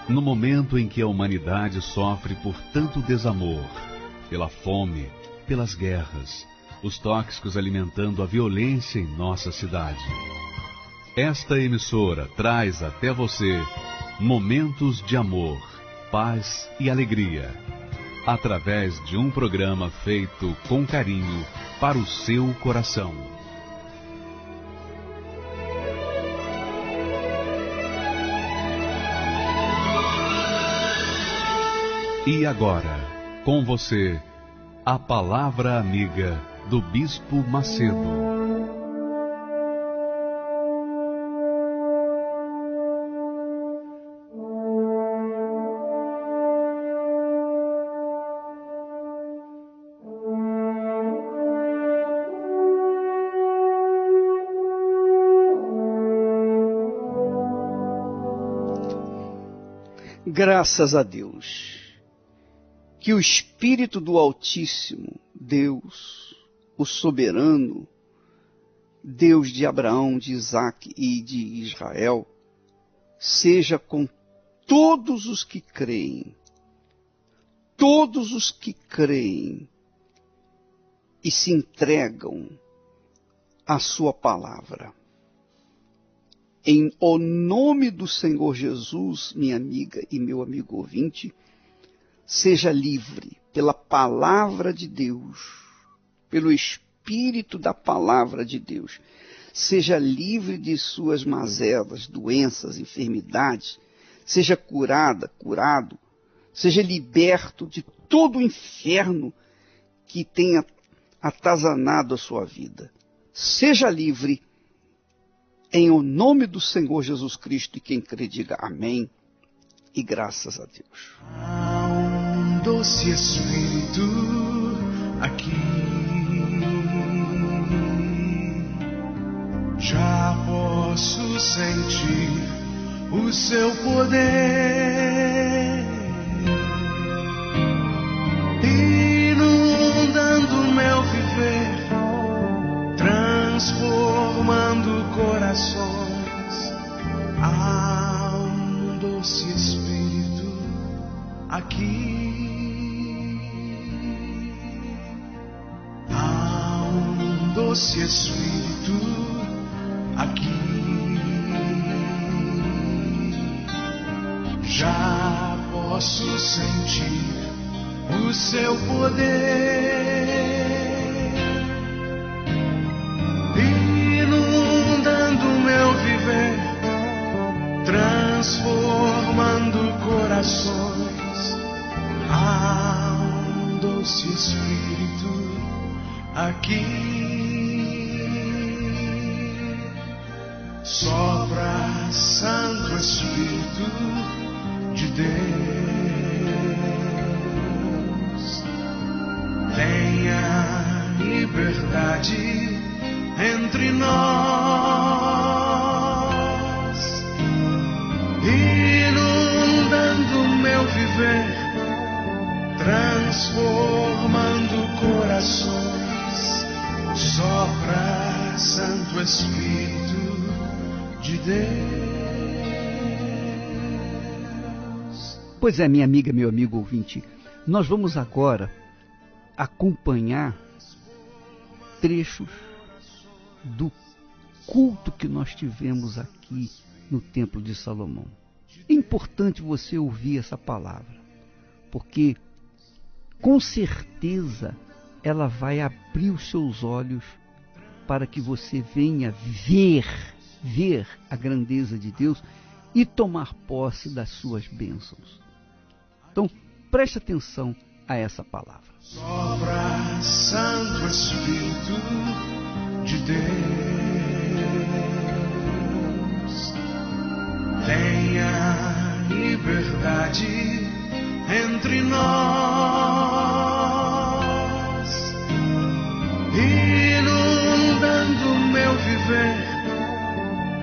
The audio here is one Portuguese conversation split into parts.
No momento em que a humanidade sofre por tanto desamor, pela fome, pelas guerras, os tóxicos alimentando a violência em nossa cidade. Esta emissora traz até você momentos de amor, paz e alegria, através de um programa feito com carinho para o seu coração. E agora, com você, a Palavra Amiga do Bispo Macedo. Graças a Deus, que o Espírito do Altíssimo, Deus, o soberano, Deus de Abraão, de Isaque e de Israel, seja com todos os que creem e se entregam à sua palavra. Em o nome do Senhor Jesus, minha amiga e meu amigo ouvinte, seja livre pela palavra de Deus, pelo Espírito da palavra de Deus. Seja livre de suas mazelas, doenças, enfermidades. Seja curado. Seja liberto de todo o inferno que tenha atazanado a sua vida. Seja livre em o nome do Senhor Jesus Cristo, e quem crê diga amém e graças a Deus. Há um doce Espírito aqui, já posso sentir o seu poder, inundando meu viver, transformando corações. Há um doce Espírito aqui. Há um doce Espírito aqui. Já posso sentir o seu poder, meu viver, transformando corações. Há um doce Espírito aqui. Sopra, Santo Espírito de Deus, tenha liberdade entre nós, inundando meu viver, transformando corações. Sopra, Santo Espírito de Deus. Pois é, minha amiga, meu amigo ouvinte, nós vamos agora acompanhar trechos do culto que nós tivemos aqui no Templo de Salomão. É importante você ouvir essa palavra, porque com certeza ela vai abrir os seus olhos para que você venha ver a grandeza de Deus e tomar posse das suas bênçãos. Então, preste atenção a essa palavra. Sopra, Santo Espírito de Deus, tenha liberdade entre nós, inundando meu viver,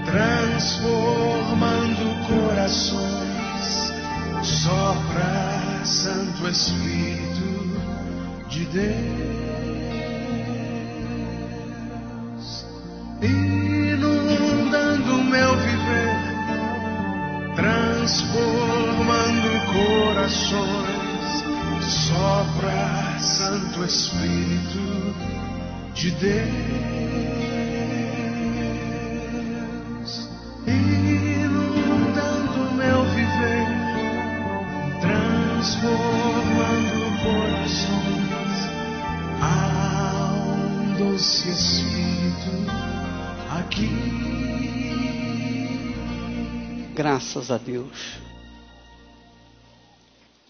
transformando corações. Sopra, Santo Espírito de Deus, inundando meu viver, transformando corações sopra Santo Espírito de Deus, inundando meu viver, transformando corações. Há um doce Espírito aqui. Graças a Deus.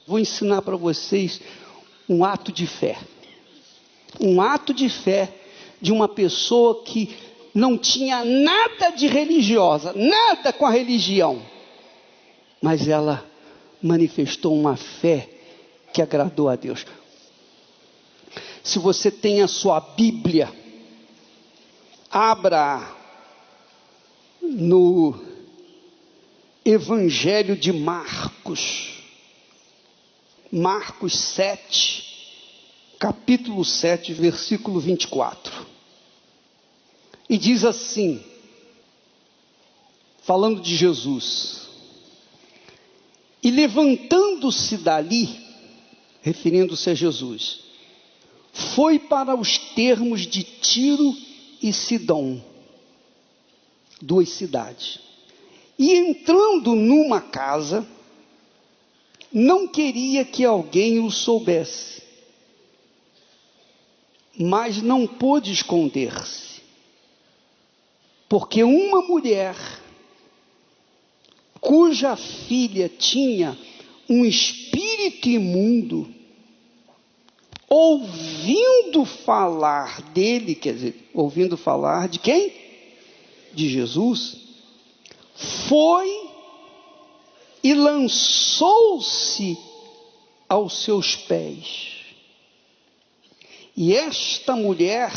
Vou ensinar para vocês um ato de fé. Um ato de fé de uma pessoa que não tinha nada de religiosa, nada com a religião. Mas ela manifestou uma fé que agradou a Deus. Se você tem a sua Bíblia, abra no Evangelho de Marcos. Marcos 7, capítulo 7, versículo 24. E diz assim, falando de Jesus: e levantando-se dali, referindo-se a Jesus, foi para os termos de Tiro e Sidom, duas cidades. E entrando numa casa, não queria que alguém o soubesse, mas não pôde esconder-se, porque uma mulher, cuja filha tinha um espírito imundo, ouvindo falar dele, quer dizer, ouvindo falar de quem? De Jesus, foi e lançou-se aos seus pés. E esta mulher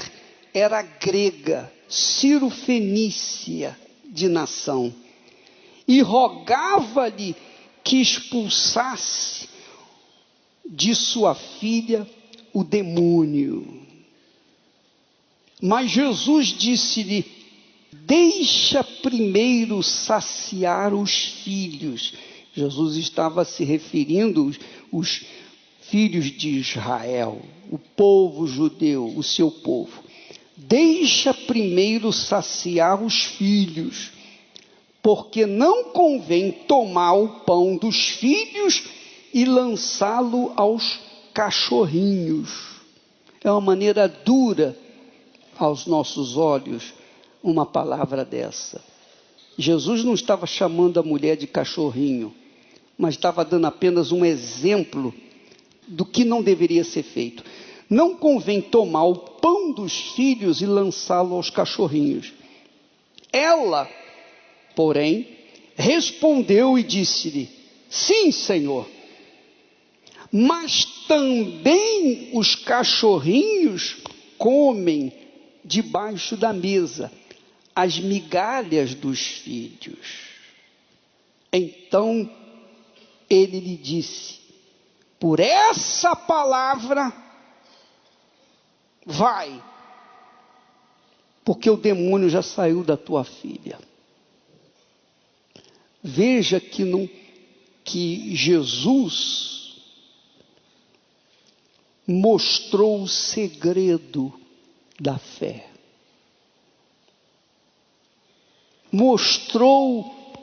era grega, cirofenícia de nação, e rogava-lhe que expulsasse de sua filha o demônio. Mas Jesus disse-lhe: deixa primeiro saciar os filhos. Jesus estava se referindo aos filhos de Israel, o povo judeu, o seu povo. Deixa primeiro saciar os filhos, porque não convém tomar o pão dos filhos e lançá-lo aos cachorrinhos. É uma maneira dura aos nossos olhos uma palavra dessa. Jesus não estava chamando a mulher de cachorrinho, mas estava dando apenas um exemplo do que não deveria ser feito. Não convém tomar o pão dos filhos e lançá-lo aos cachorrinhos. Ela, porém, respondeu e disse-lhe: sim, Senhor, mas também os cachorrinhos comem debaixo da mesa as migalhas dos filhos. Então ele lhe disse: por essa palavra, vai, porque o demônio já saiu da tua filha. Veja que Jesus mostrou o segredo da fé. Mostrou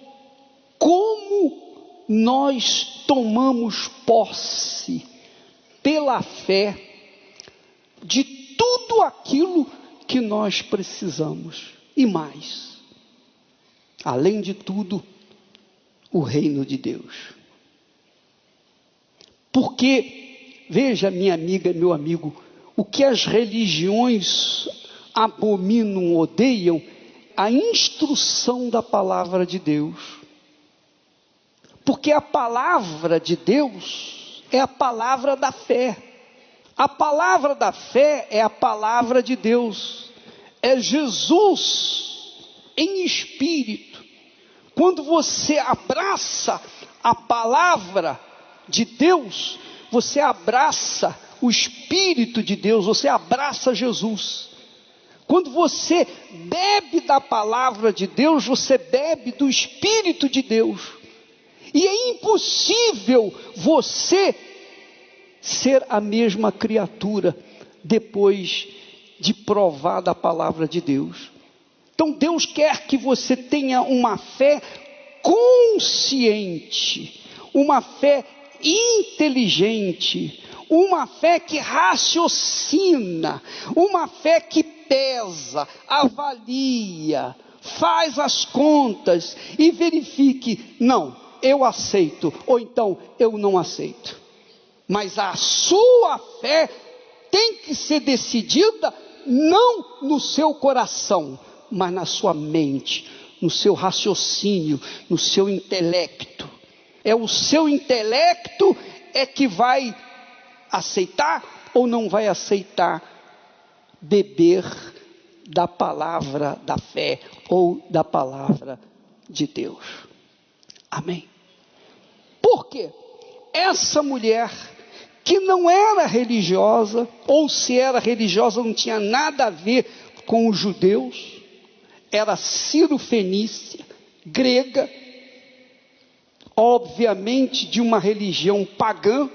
como nós tomamos posse pela fé de tudo aquilo que nós precisamos e mais. Além de tudo, o reino de Deus. Porque, veja, minha amiga, meu amigo, o que as religiões abominam, odeiam, a instrução da palavra de Deus. Porque a palavra de Deus é a palavra da fé. A palavra da fé é a palavra de Deus. É Jesus em espírito. Quando você abraça a palavra de Deus, você abraça o Espírito de Deus, você abraça Jesus. Quando você bebe da palavra de Deus, você bebe do Espírito de Deus. E é impossível você ser a mesma criatura depois de provar da palavra de Deus. Então Deus quer que você tenha uma fé consciente, uma fé inteligente, uma fé que raciocina, uma fé que pesa, avalia, faz as contas e verifique, não, eu aceito, ou então eu não aceito. Mas a sua fé tem que ser decidida não no seu coração, mas na sua mente, no seu raciocínio, no seu intelecto. É o seu intelecto que vai aceitar ou não vai aceitar beber da palavra da fé ou da palavra de Deus. Amém? Por quê? Essa mulher que não era religiosa, ou se era religiosa não tinha nada a ver com os judeus, era cirofenícia, grega, obviamente de uma religião pagã,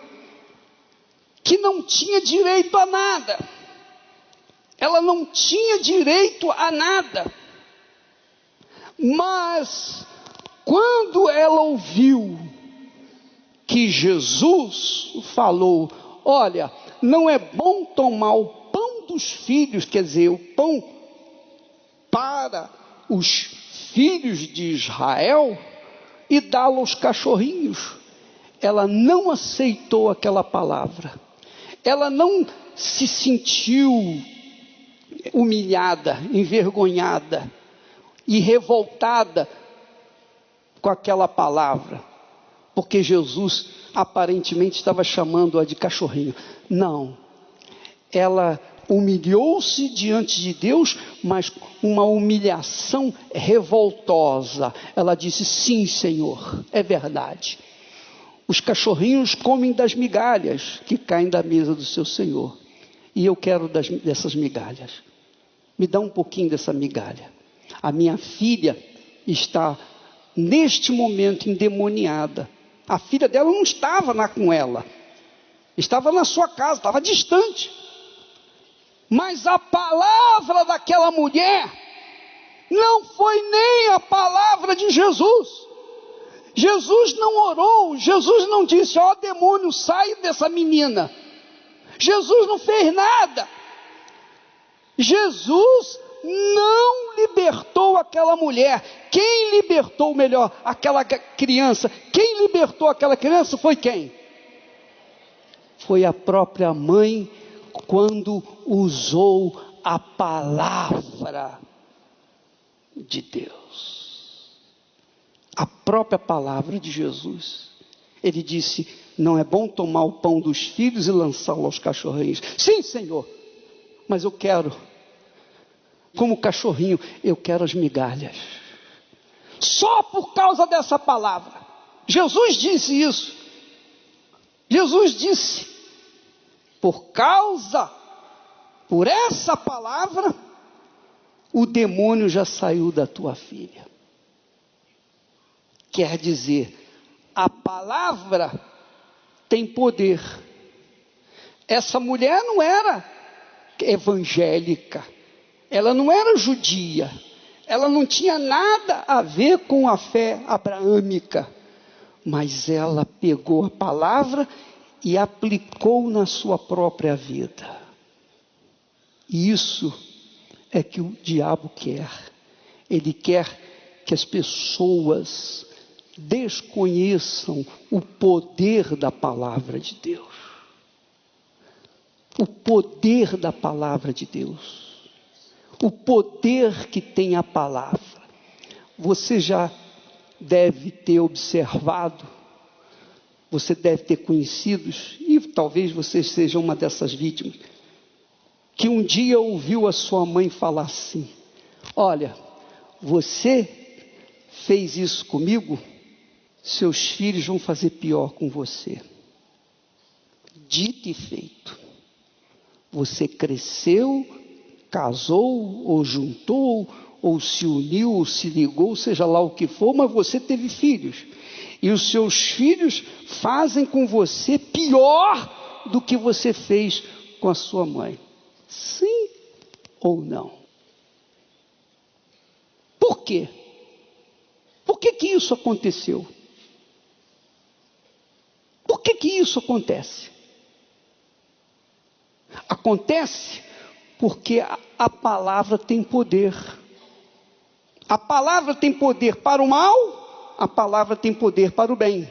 que não tinha direito a nada. Ela não tinha direito a nada. Mas, quando ela ouviu que Jesus falou, olha, não é bom tomar o pão dos filhos, quer dizer, o pão para os filhos de Israel e dá-lo aos cachorrinhos. Ela não aceitou aquela palavra. Ela não se sentiu humilhada, envergonhada e revoltada com aquela palavra, porque Jesus aparentemente estava chamando-a de cachorrinho. Não, ela humilhou-se diante de Deus, mas uma humilhação revoltosa. Ela disse, sim, Senhor, é verdade. Os cachorrinhos comem das migalhas que caem da mesa do seu Senhor. E eu quero dessas migalhas. Me dá um pouquinho dessa migalha. A minha filha está, neste momento, endemoniada. A filha dela não estava lá com ela. Estava na sua casa, estava distante. Mas a palavra daquela mulher não foi nem a palavra de Jesus. Jesus não orou, Jesus não disse, ó demônio, sai dessa menina. Jesus não fez nada. Jesus não libertou aquela mulher. Quem libertou, melhor, aquela criança? Quem libertou aquela criança foi quem? Foi a própria mãe, quando usou a palavra de Deus. A própria palavra de Jesus. Ele disse, não é bom tomar o pão dos filhos e lançá-lo aos cachorrinhos. Sim, Senhor, mas eu quero, como cachorrinho, eu quero as migalhas. Só por causa dessa palavra. Jesus disse isso. Jesus disse, por essa palavra, o demônio já saiu da tua filha. Quer dizer, a palavra tem poder. Essa mulher não era evangélica, ela não era judia, ela não tinha nada a ver com a fé abraâmica, mas ela pegou a palavra e aplicou na sua própria vida. E isso é que o diabo quer. Ele quer que as pessoas desconheçam o poder da palavra de Deus. O poder da palavra de Deus. O poder que tem a palavra. Você já deve ter observado, você deve ter conhecido, e talvez você seja uma dessas vítimas, que um dia ouviu a sua mãe falar assim, olha, você fez isso comigo, seus filhos vão fazer pior com você. Dito e feito. Você cresceu, casou, ou juntou, ou se uniu, ou se ligou, seja lá o que for, mas você teve filhos. E os seus filhos fazem com você pior do que você fez com a sua mãe. Sim ou não? Por quê? Por que que isso aconteceu? Por que que isso acontece? Acontece porque a palavra tem poder. A palavra tem poder para o mal, a palavra tem poder para o bem.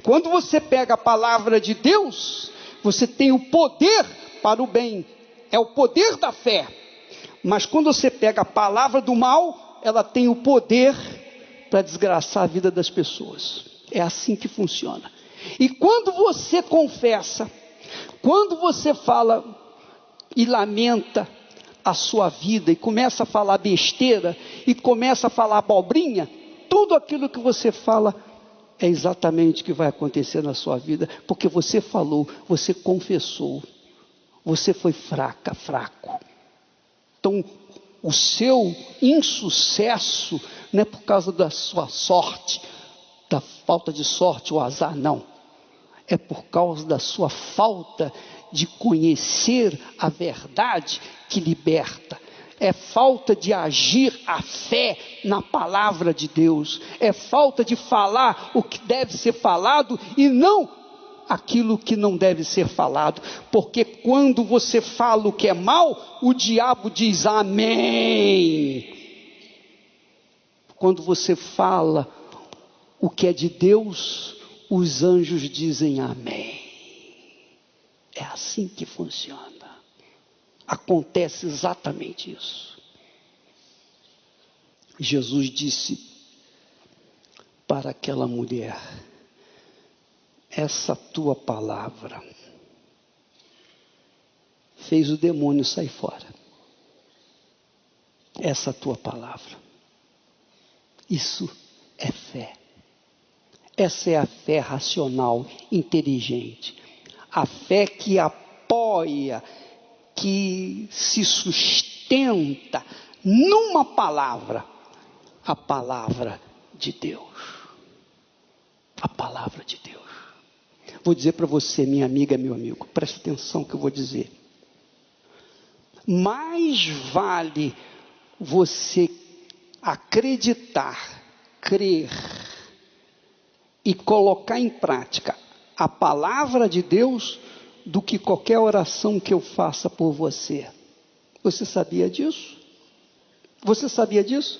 Quando você pega a palavra de Deus, você tem o poder para o bem. É o poder da fé. Mas quando você pega a palavra do mal, ela tem o poder para desgraçar a vida das pessoas. É assim que funciona. E quando você confessa, quando você fala e lamenta a sua vida e começa a falar besteira e começa a falar abobrinha, tudo aquilo que você fala é exatamente o que vai acontecer na sua vida, porque você falou, você confessou, você foi fraco. Então, o seu insucesso não é por causa da sua sorte, da falta de sorte ou azar, não. É por causa da sua falta de conhecer a verdade que liberta. É falta de agir a fé na palavra de Deus. É falta de falar o que deve ser falado e não aquilo que não deve ser falado. Porque quando você fala o que é mal, o diabo diz amém. Quando você fala o que é de Deus, os anjos dizem amém. É assim que funciona. Acontece exatamente isso. Jesus disse para aquela mulher: essa tua palavra fez o demônio sair fora. Essa tua palavra. Isso é fé. Essa é a fé racional, inteligente. A fé que apoia, que se sustenta numa palavra, a palavra de Deus. A palavra de Deus. Vou dizer para você, minha amiga, meu amigo, preste atenção que eu vou dizer. Mais vale você acreditar, crer e colocar em prática a palavra de Deus do que qualquer oração que eu faça por você. Você sabia disso? Você sabia disso?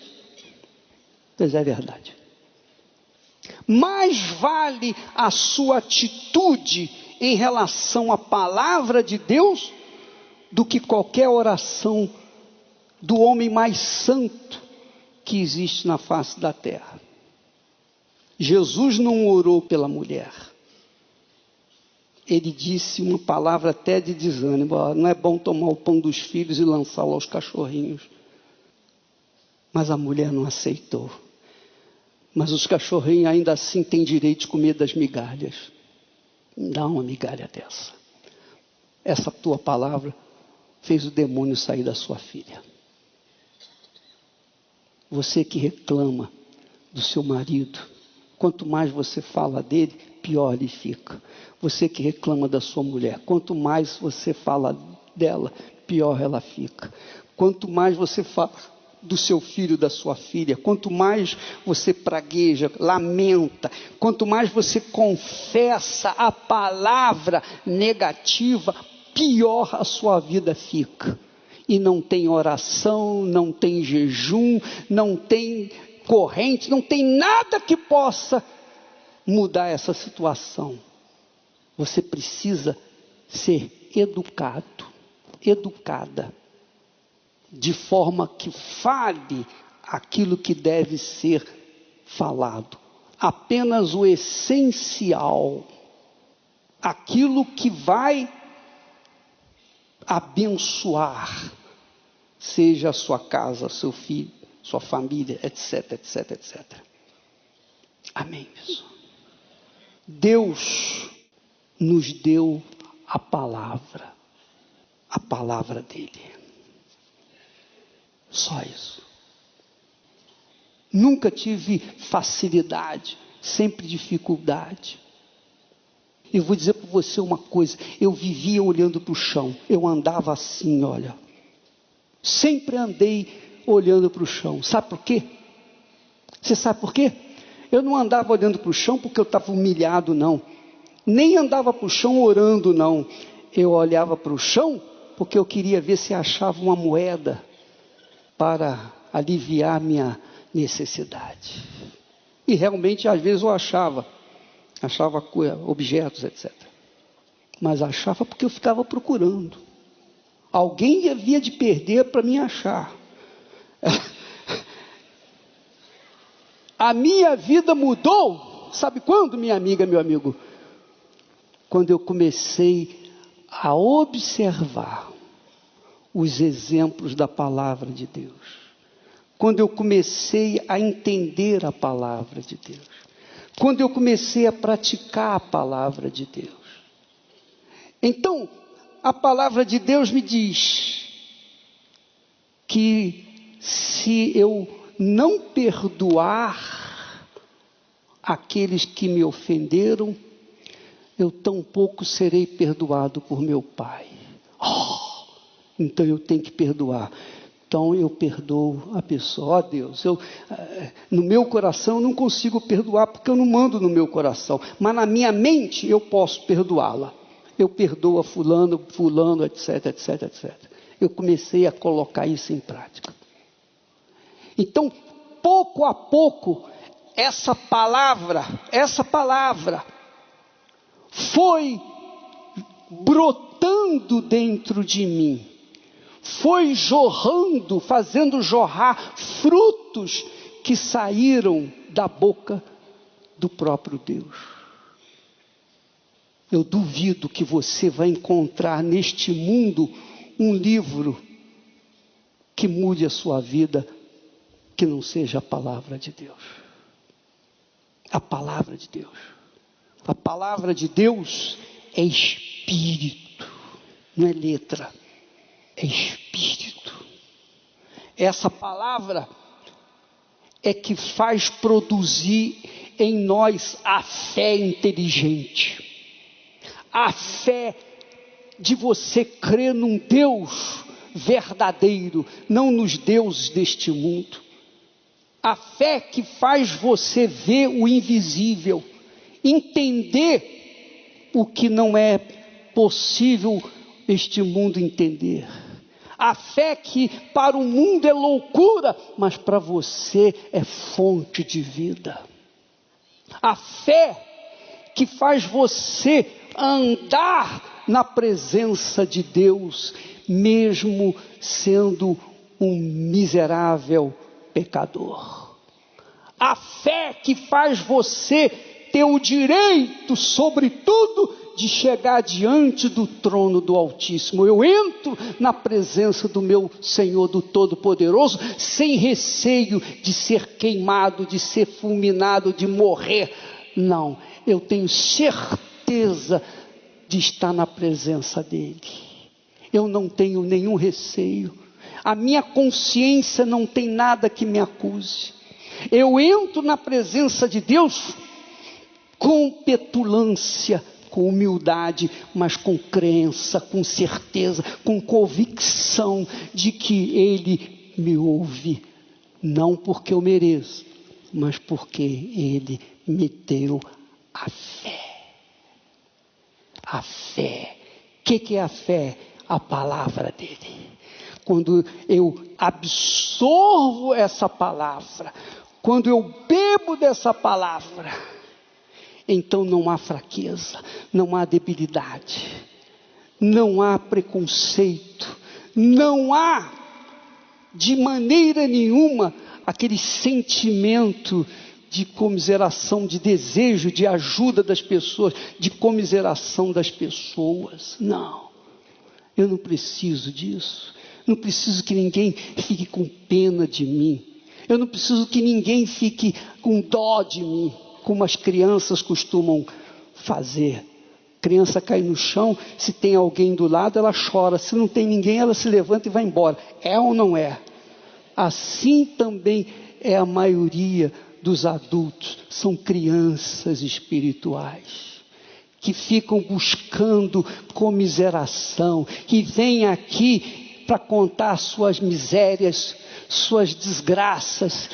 Pois é verdade. Mais vale a sua atitude em relação à palavra de Deus do que qualquer oração do homem mais santo que existe na face da terra. Jesus não orou pela mulher. Ele disse uma palavra até de desânimo: não é bom tomar o pão dos filhos e lançá-lo aos cachorrinhos. Mas a mulher não aceitou. Mas os cachorrinhos ainda assim têm direito de comer das migalhas. Dá uma migalha dessa. Essa tua palavra fez o demônio sair da sua filha. Você que reclama do seu marido, quanto mais você fala dele, pior ele fica. Você que reclama da sua mulher, quanto mais você fala dela, pior ela fica. Quanto mais você fala do seu filho, da sua filha, quanto mais você pragueja, lamenta, quanto mais você confessa a palavra negativa, pior a sua vida fica. E não tem oração, não tem jejum, não tem corrente, não tem nada que possa mudar essa situação. Você precisa ser educado, educada, de forma que fale aquilo que deve ser falado. Apenas o essencial, aquilo que vai abençoar, seja a sua casa, seu filho, sua família, etc, etc, etc. Amém, pessoal? Deus nos deu a palavra dele. Só isso. Nunca tive facilidade, sempre dificuldade. Eu vou dizer para você uma coisa, eu vivia olhando para o chão, eu andava assim, olha, sempre andei olhando para o chão. Sabe por quê? Você sabe por quê? Eu não andava olhando para o chão porque eu estava humilhado, não. Nem andava para o chão orando, não. Eu olhava para o chão porque eu queria ver se achava uma moeda para aliviar minha necessidade. E realmente, às vezes eu achava objetos, etc. Mas achava porque eu ficava procurando. Alguém havia de perder para me achar. A minha vida mudou, sabe quando, minha amiga, meu amigo? Quando eu comecei a observar os exemplos da palavra de Deus. Quando eu comecei a entender a palavra de Deus. Quando eu comecei a praticar a palavra de Deus. Então, a palavra de Deus me diz que se eu não perdoar aqueles que me ofenderam, eu tampouco serei perdoado por meu Pai. Então eu tenho que perdoar. Então eu perdoo a pessoa. Deus, no meu coração eu não consigo perdoar porque eu não mando no meu coração. Mas na minha mente eu posso perdoá-la. Eu perdoo a fulano, etc, etc, etc. Eu comecei a colocar isso em prática. Então, pouco a pouco, essa palavra foi brotando dentro de mim. Foi jorrando, fazendo jorrar frutos que saíram da boca do próprio Deus. Eu duvido que você vai encontrar neste mundo um livro que mude a sua vida, que não seja a palavra de Deus. A palavra de Deus. A palavra de Deus é espírito, não é letra, é espírito. Essa palavra é que faz produzir em nós a fé inteligente. A fé de você crer num Deus verdadeiro, não nos deuses deste mundo. A fé que faz você ver o invisível, entender o que não é possível este mundo entender. A fé que para o mundo é loucura, mas para você é fonte de vida. A fé que faz você andar na presença de Deus, mesmo sendo um miserável pecador. A fé que faz você ter o direito, sobretudo, de chegar diante do trono do Altíssimo. Eu entro na presença do meu Senhor, do Todo-Poderoso, sem receio de ser queimado, de ser fulminado, de morrer. Não, eu tenho certeza de estar na presença dEle. Eu não tenho nenhum receio. A minha consciência não tem nada que me acuse. Eu entro na presença de Deus com petulância, com humildade, mas com crença, com certeza, com convicção de que Ele me ouve, não porque eu mereço, mas porque Ele me deu a fé. A fé. O que é a fé? A palavra dEle. Quando eu absorvo essa palavra, quando eu bebo dessa palavra, então não há fraqueza, não há debilidade, não há preconceito, não há de maneira nenhuma aquele sentimento de comiseração, de desejo, de ajuda das pessoas, de comiseração das pessoas. Não, eu não preciso disso. Não preciso que ninguém fique com pena de mim. Eu não preciso que ninguém fique com dó de mim, como as crianças costumam fazer. Criança cai no chão, se tem alguém do lado, ela chora. Se não tem ninguém, ela se levanta e vai embora. É ou não é? Assim também é a maioria dos adultos são crianças espirituais, que ficam buscando comiseração, que vêm aqui para contar suas misérias, suas desgraças,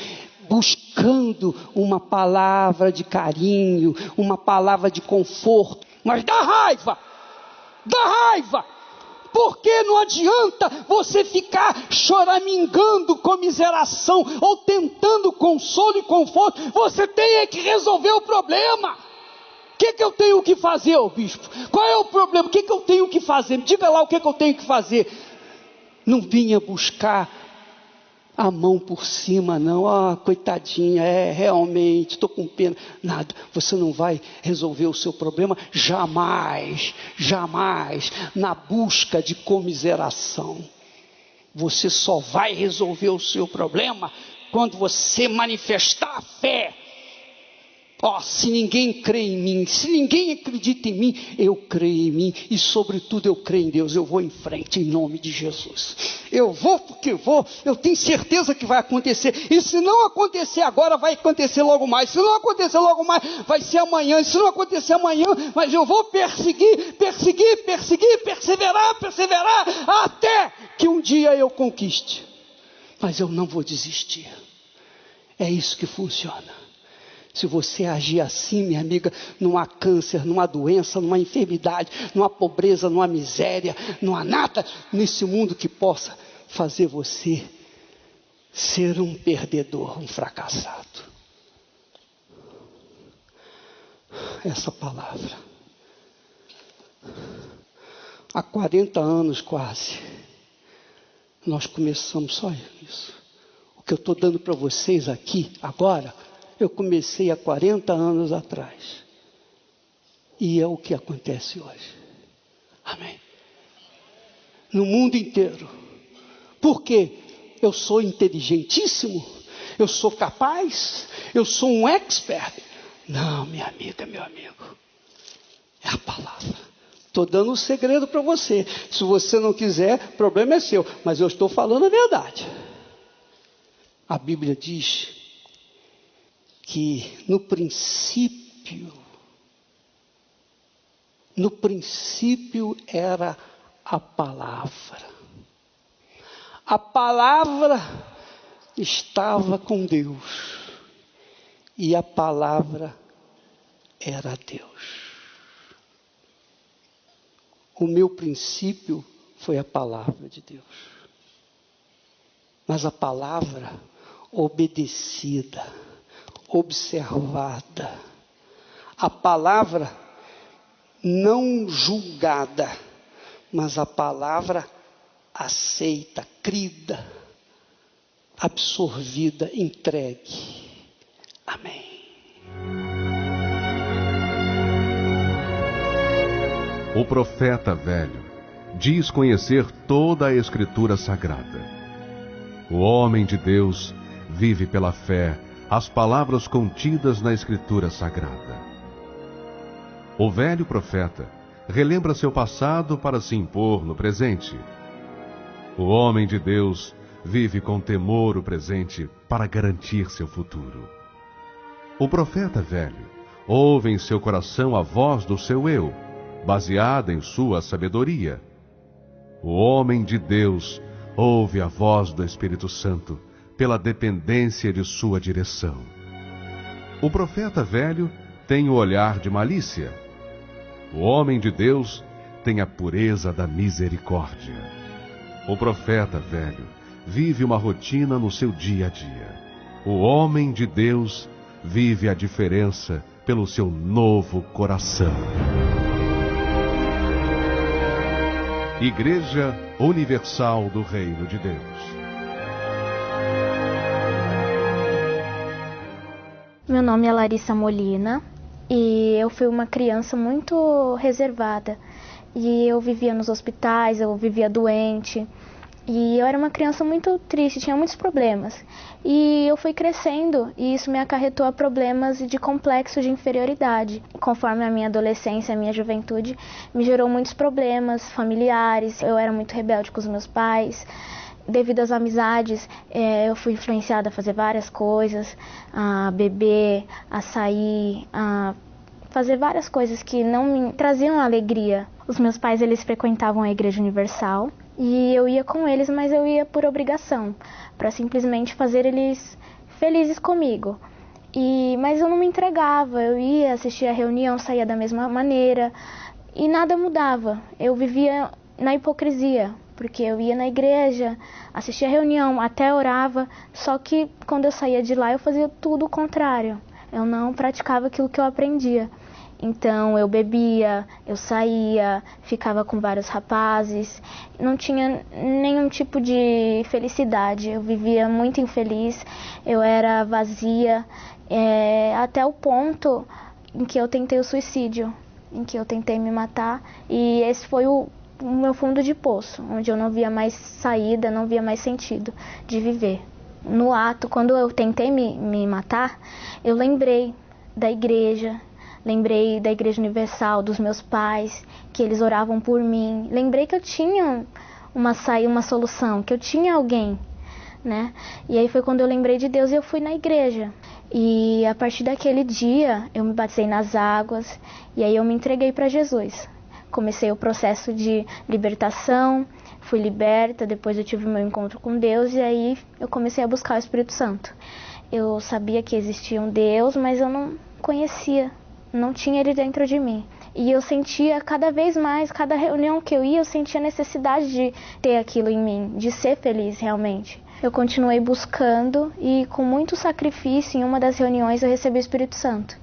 buscando uma palavra de carinho, uma palavra de conforto. Mas dá raiva! Porque não adianta você ficar choramingando comiseração ou tentando consolo e conforto. Você tem que resolver o problema. O que eu tenho que fazer, ô bispo? Qual é o problema? O que eu tenho que fazer? Me diga lá o que eu tenho que fazer. Não vinha buscar a mão por cima, não. Coitadinha, realmente, estou com pena. Nada, você não vai resolver o seu problema jamais, na busca de comiseração. Você só vai resolver o seu problema quando você manifestar a fé. Se ninguém crê em mim, se ninguém acredita em mim, eu creio em mim e sobretudo eu creio em Deus. Eu vou em frente em nome de Jesus. Eu vou porque vou, eu tenho certeza que vai acontecer. E se não acontecer agora, vai acontecer logo mais. Se não acontecer logo mais, vai ser amanhã. E se não acontecer amanhã, mas eu vou perseguir, perseverar, até que um dia eu conquiste. Mas eu não vou desistir. É isso que funciona. Se você agir assim, minha amiga, não há câncer, não há doença, não há enfermidade, não há pobreza, não há miséria, não há nada nesse mundo que possa fazer você ser um perdedor, um fracassado. Essa palavra. Há 40 anos quase, nós começamos só isso. O que eu estou dando para vocês aqui, agora, eu comecei há 40 anos atrás. E é o que acontece hoje. Amém. No mundo inteiro. Por quê? Eu sou inteligentíssimo? Eu sou capaz? Eu sou um expert? Não, minha amiga, meu amigo. É a palavra. Estou dando um segredo para você. Se você não quiser, o problema é seu. Mas eu estou falando a verdade. A Bíblia diz que no princípio era a palavra. A palavra estava com Deus. E a palavra era Deus. O meu princípio foi a palavra de Deus. Mas a palavra obedecida, observada, a palavra não julgada, mas a palavra aceita, crida, absorvida, entregue. Amém. O profeta velho diz conhecer toda a Escritura Sagrada. O homem de Deus vive pela fé as palavras contidas na Escritura Sagrada. O velho profeta relembra seu passado para se impor no presente. O homem de Deus vive com temor o presente para garantir seu futuro. O profeta velho ouve em seu coração a voz do seu eu, baseada em sua sabedoria. O homem de Deus ouve a voz do Espírito Santo pela dependência de sua direção. O profeta velho tem o olhar de malícia. O homem de Deus tem a pureza da misericórdia. O profeta velho vive uma rotina no seu dia a dia. O homem de Deus vive a diferença pelo seu novo coração. Igreja Universal do Reino de Deus. Meu nome é Larissa Molina e eu fui uma criança muito reservada. E eu vivia nos hospitais, eu vivia doente. E eu era uma criança muito triste, tinha muitos problemas. E eu fui crescendo e isso me acarretou a problemas de complexo de inferioridade. Conforme a minha adolescência, a minha juventude, me gerou muitos problemas familiares. Eu era muito rebelde com os meus pais. devido às amizades, eu fui influenciada a fazer várias coisas, a beber, a sair, a fazer várias coisas que não me traziam alegria. Os meus pais, eles frequentavam a Igreja Universal e eu ia com eles, mas eu ia por obrigação, para simplesmente fazer eles felizes comigo. Mas eu não me entregava, eu ia assistir a reunião, saía da mesma maneira e nada mudava. Eu vivia na hipocrisia, porque eu ia na igreja, assistia a reunião, até orava, só que quando eu saía de lá eu fazia tudo o contrário. Eu não praticava aquilo que eu aprendia. Então eu bebia, eu saía, ficava com vários rapazes, não tinha nenhum tipo de felicidade, eu vivia muito infeliz, eu era vazia, até o ponto em que eu tentei o suicídio, em que eu tentei me matar, e esse foi o meu fundo de poço, onde eu não via mais saída, não via mais sentido de viver. No ato, quando eu tentei me matar, eu lembrei da igreja, lembrei da Igreja Universal, dos meus pais, que eles oravam por mim. Lembrei que eu tinha uma solução, que eu tinha alguém, né? E aí foi quando eu lembrei de Deus e eu fui na igreja. E a partir daquele dia, eu me batizei nas águas e aí eu me entreguei para Jesus. Comecei o processo de libertação, fui liberta, depois eu tive o meu encontro com Deus e aí eu comecei a buscar o Espírito Santo. Eu sabia que existia um Deus, mas eu não conhecia. Não tinha ele dentro de mim. E eu sentia cada vez mais, cada reunião que eu ia, eu sentia a necessidade de ter aquilo em mim, de ser feliz realmente. Eu continuei buscando e com muito sacrifício, em uma das reuniões eu recebi o Espírito Santo.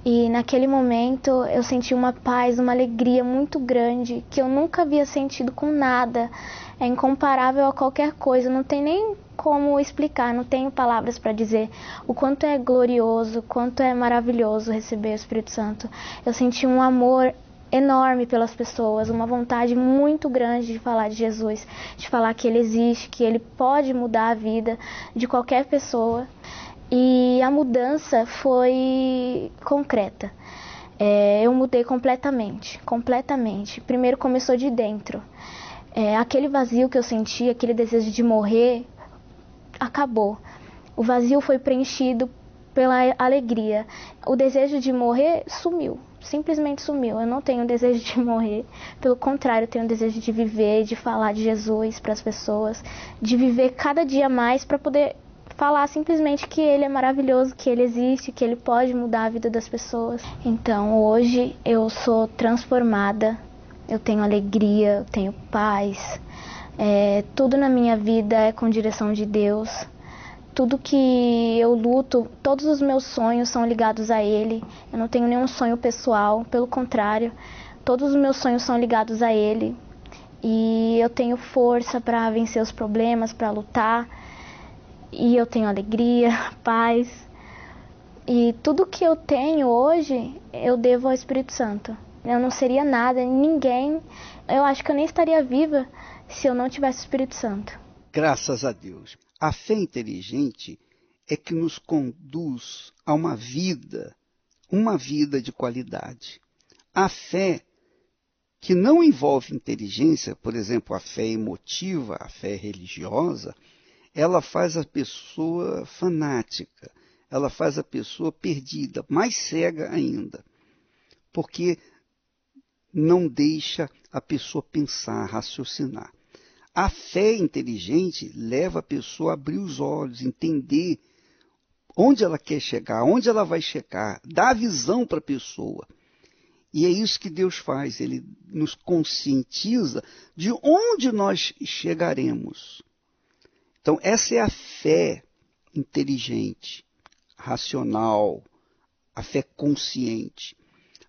E naquele momento eu senti uma paz, uma alegria muito grande, que eu nunca havia sentido com nada. É incomparável a qualquer coisa, não tem nem como explicar, não tenho palavras para dizer o quanto é glorioso, o quanto é maravilhoso receber o Espírito Santo. Eu senti um amor enorme pelas pessoas, uma vontade muito grande de falar de Jesus, de falar que Ele existe, que Ele pode mudar a vida de qualquer pessoa. E a mudança foi concreta. Eu mudei completamente. Primeiro começou de dentro. Aquele vazio que eu sentia, aquele desejo de morrer, acabou. O vazio foi preenchido pela alegria. O desejo de morrer sumiu, simplesmente sumiu. Eu não tenho desejo de morrer, pelo contrário, eu tenho desejo de viver, de falar de Jesus para as pessoas, de viver cada dia mais para poder falar simplesmente que Ele é maravilhoso, que Ele existe, que Ele pode mudar a vida das pessoas. Então hoje eu sou transformada, eu tenho alegria, eu tenho paz, tudo na minha vida é com direção de Deus. Tudo que eu luto, todos os meus sonhos são ligados a Ele. Eu não tenho nenhum sonho pessoal, pelo contrário, todos os meus sonhos são ligados a Ele. E eu tenho força para vencer os problemas, para lutar. E eu tenho alegria, paz. E tudo que eu tenho hoje, eu devo ao Espírito Santo. Eu não seria nada, ninguém. Eu acho que eu nem estaria viva se eu não tivesse o Espírito Santo. Graças a Deus. A fé inteligente é que nos conduz a uma vida de qualidade. A fé que não envolve inteligência, por exemplo, a fé emotiva, a fé religiosa, ela faz a pessoa fanática, ela faz a pessoa perdida, mais cega ainda, porque não deixa a pessoa pensar, raciocinar. A fé inteligente leva a pessoa a abrir os olhos, entender onde ela quer chegar, onde ela vai chegar, dá a visão para a pessoa. E é isso que Deus faz, Ele nos conscientiza de onde nós chegaremos. Então, essa é a fé inteligente, racional, a fé consciente,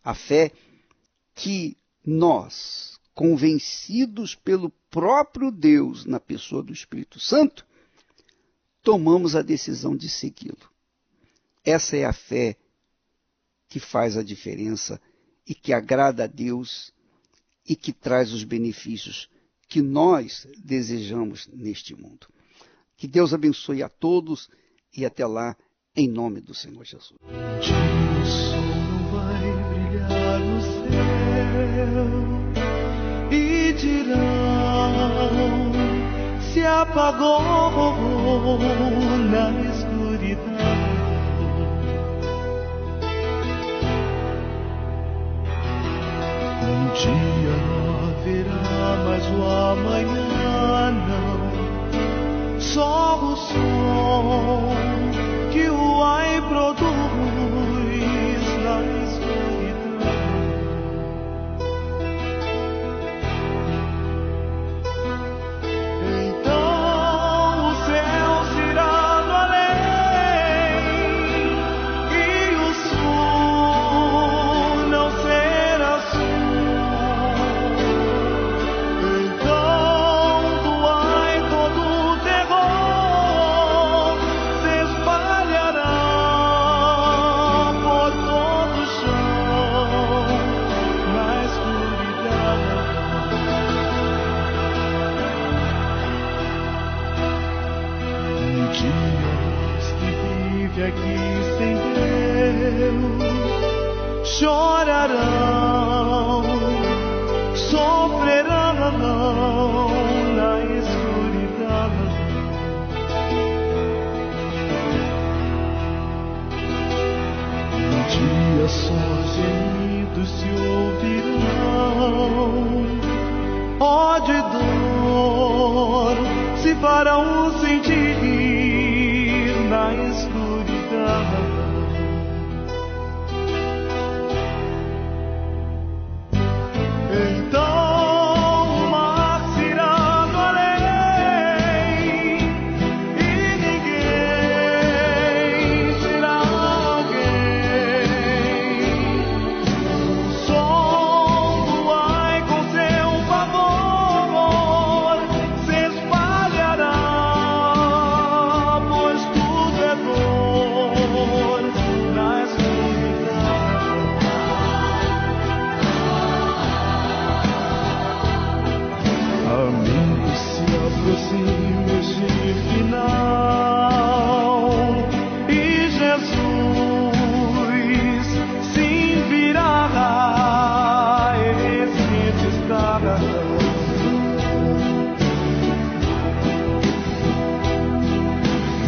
a fé que nós, convencidos pelo próprio Deus na pessoa do Espírito Santo, tomamos a decisão de segui-lo. Essa é a fé que faz a diferença e que agrada a Deus e que traz os benefícios que nós desejamos neste mundo. Que Deus abençoe a todos e até lá, em nome do Senhor Jesus. O sol vai brilhar no céu e dirão: se apagou na escuridão. Um dia haverá, mas o amanhã não. Só o sol que o ai produz na escuridão. Então o céu será no além e o sul não será sul. Então do ai todo o terror se espalhará por todo o chão na escuridão. Um dia os que vivem aqui sem Deus chorarão, sofrerão na escuridão. Um dia só gemidos se ouvirão, ódio e dor se farão sentir na escuridão. Então o mar será no além e ninguém será alguém. O som do ai com seu favor se espalhará, pois tudo é dor na escuridão. Amigos, se aproxima este final e Jesus sim virá, esse está.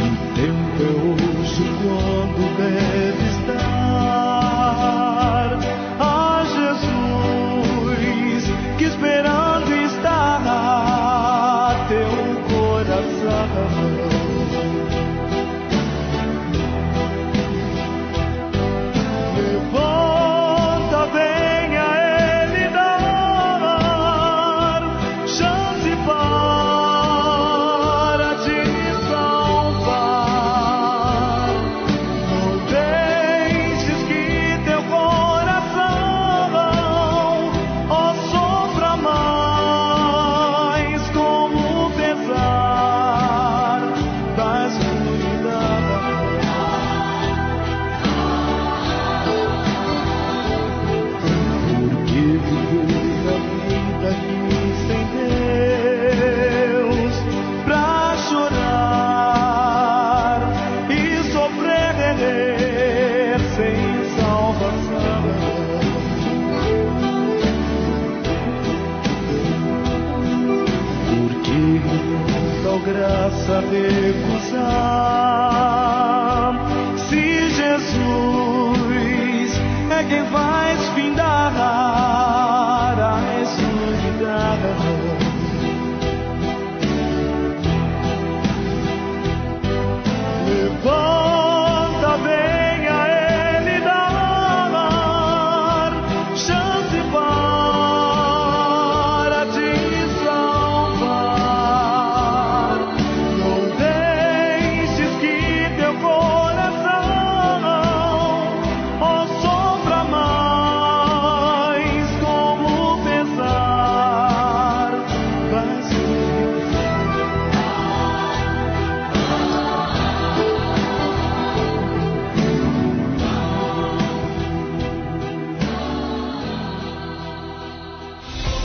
O tempo é hoje quando deve estar a Jesus que esperando está teu coração. Levanta, venha Ele dar chance para te salvar. Não deixes que teu coração sofra mais como o pesar da escuridão. Porque viver a vida aqui sem Deus pra chorar e sofrer sem salvação. Porque tal graça recusar, se Jesus é quem faz findar a escuridão. Levanta, venha Ele dar chance para te salvar. Não deixes que teu coração sofra mais como o pesar da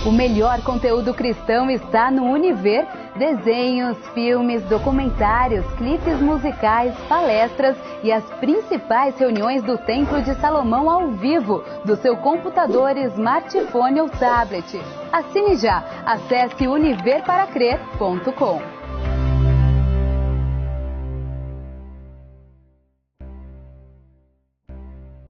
O melhor conteúdo cristão está no Univer. Desenhos, filmes, documentários, clipes musicais, palestras e as principais reuniões do Templo de Salomão ao vivo, do seu computador, smartphone ou tablet. Assine já. Acesse univerparacrer.com.